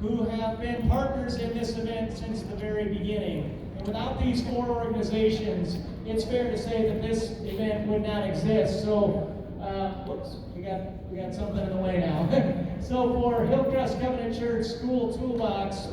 who have been partners in this event since the very beginning. And without these 4 organizations, it's fair to say that this event would not exist. So, whoops, we got something in the way now. So for Hillcrest Covenant Church School Toolbox,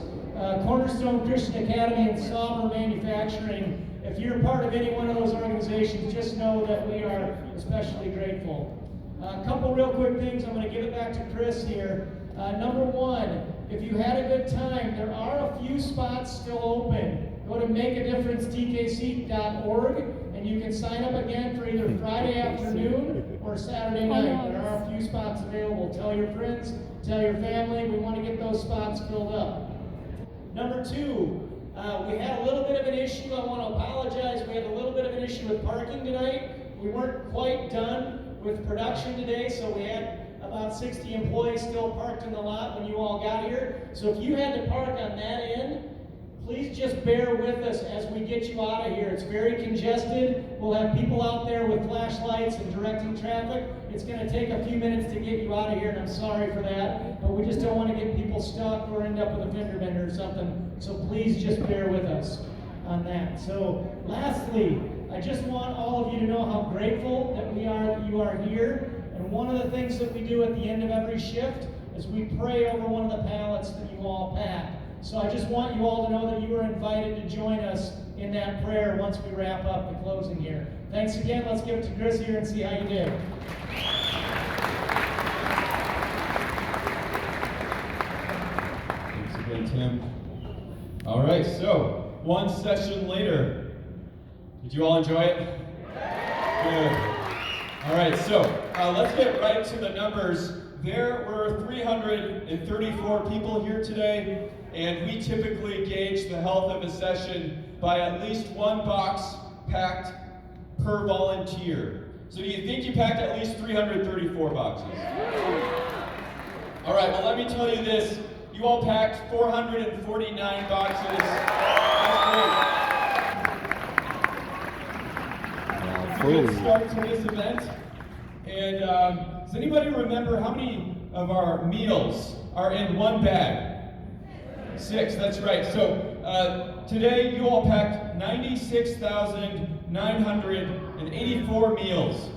Cornerstone Christian Academy, and Sommer Manufacturing, if you're part of any one of those organizations, just know that we are especially grateful. A couple real quick things. I'm going to give it back to Chris here. Number 1, if you had a good time, there are a few spots still open. Go to makeadifferencetkc.org and you can sign up again for either Friday afternoon or Saturday night. There are a few spots available. Tell your friends, tell your family. We want to get those spots filled up. Number 2, we had a little bit of an issue. I want to apologize. We had a little bit of an issue with parking tonight. We weren't quite done with production today, so we had about 60 employees still parked in the lot when you all got here. So if you had to park on that end, please just bear with us as we get you out of here. It's very congested. We'll have people out there with flashlights and directing traffic. It's going to take a few minutes to get you out of here, and I'm sorry for that. But we just don't want to get people stuck or end up with a fender bender or something. So please just bear with us on that. So lastly, I just want all of you to know how grateful that we are that you are here. And one of the things that we do at the end of every shift is we pray over one of the pallets that you all pack. So I just want you all to know that you are invited to join us in that prayer once we wrap up the closing here. Thanks again. Let's give it to Chris here and see how you did. Thanks again, Tim. All right, so 1 session later, did you all enjoy it? Good. All right, so let's get right to the numbers. There were 334 people here today, and we typically gauge the health of a session by at least 1 box packed per volunteer. So do you think you packed at least 334 boxes? All right, well, let me tell you this. You all packed 449 boxes. That's great. Good start to this event. And does anybody remember how many of our meals are in 1 bag? 6, that's right. So today you all packed 96,984 meals.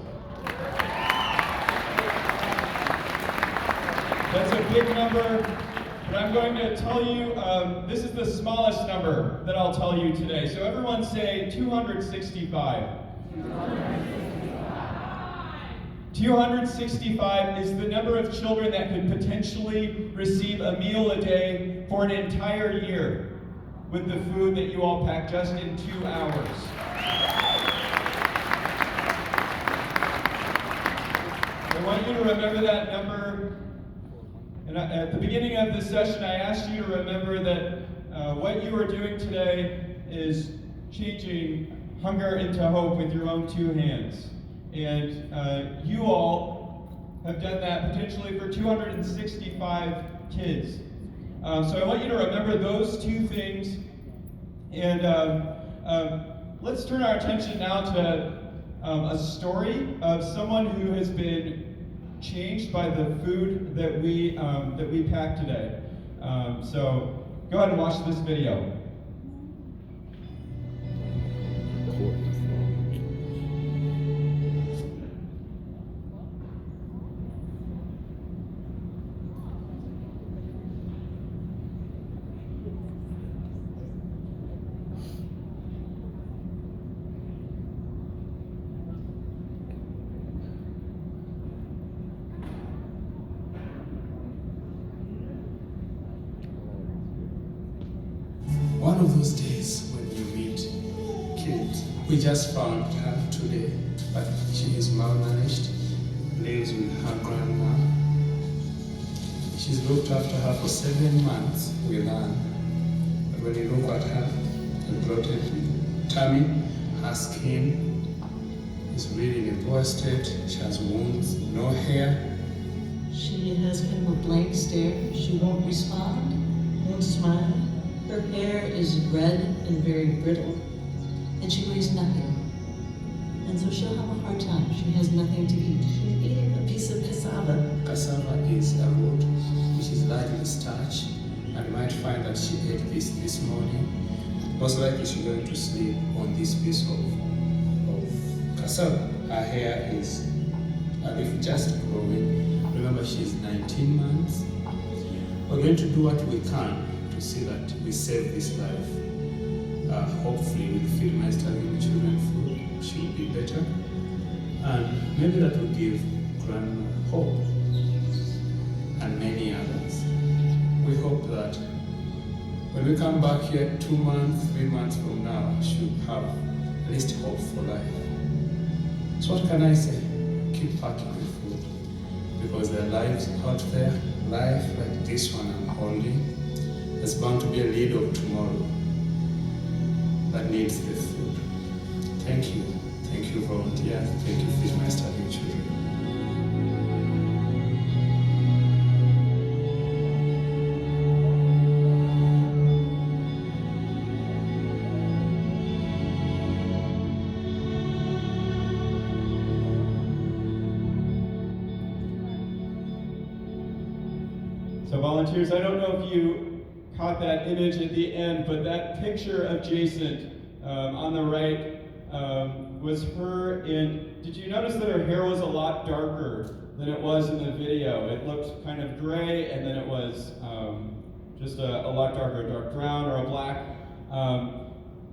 That's a big number, but I'm going to tell you, this is the smallest number that I'll tell you today. So everyone say 265. 265 is the number of children that could potentially receive a meal a day for an entire year with the food that you all packed just in 2 hours. I want you to remember that number. And at the beginning of this session, I asked you to remember that what you are doing today is changing hunger into hope with your own 2 hands. And you all have done that potentially for 265 kids. So I want you to remember those 2 things. And let's turn our attention now to a story of someone who has been changed by the food that we packed today. So go ahead and watch this video. One of those days when you meet kids, we just found her today, but she is malnourished, lives with her grandma. She's looked after her for 7 months, we learned. But when you look at her, the bloated tummy, her skin is really in a poor state. She has wounds, no hair. She has kind of a blank stare. She won't respond, won't smile. Her hair is red and very brittle, and she weighs nothing. And so she'll have a hard time. She has nothing to eat. She's eating a piece of cassava. Cassava is a root which is largely starch, and you might find that she ate this morning. Most likely she's going to sleep on this piece of cassava. Her hair is as if just growing. Remember, she's 19 months. We're going to do what we can to see that we save this life. Hopefully with Feed My Starving Children food, she will be better. And maybe that will give Grandma hope and many others. We hope that when we come back here 2 months, 3 months from now, she'll have at least hope for life. So what can I say? Keep packing the food, because there are lives out there, life like this one I'm holding. There's bound to be a leader of tomorrow that needs the food. Thank you. Thank you, volunteers. Thank you, Feed My Starving Children. So volunteers, I don't know if you caught that image at the end, but that picture of Jason on the right was her in, did you notice that her hair was a lot darker than it was in the video? It looked kind of gray, and then it was just a lot darker, a dark brown or a black.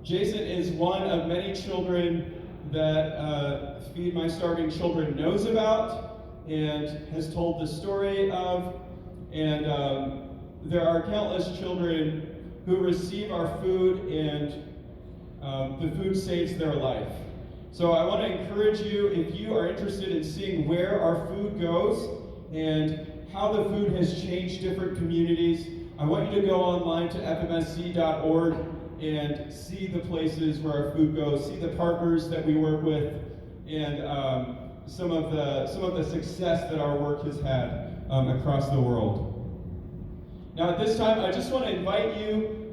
Jason is one of many children that Feed My Starving Children knows about and has told the story of. And there are countless children who receive our food, and the food saves their life. So I want to encourage you, if you are interested in seeing where our food goes and how the food has changed different communities, I want you to go online to fmsc.org and see the places where our food goes, see the partners that we work with, and some of the success that our work has had across the world. Now at this time, I just want to invite you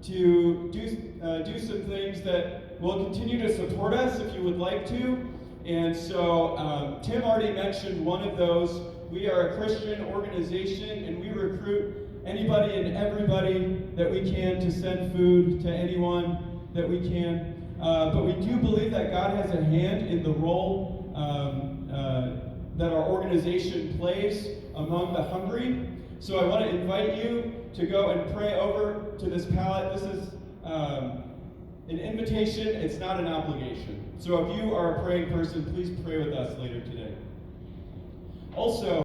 to do some things that will continue to support us if you would like to. And so Tim already mentioned one of those. We are a Christian organization, and we recruit anybody and everybody that we can to send food to anyone that we can. But we do believe that God has a hand in the role that our organization plays among the hungry. So I want to invite you to go and pray over to this pallet. This is an invitation, it's not an obligation. So if you are a praying person, please pray with us later today. Also,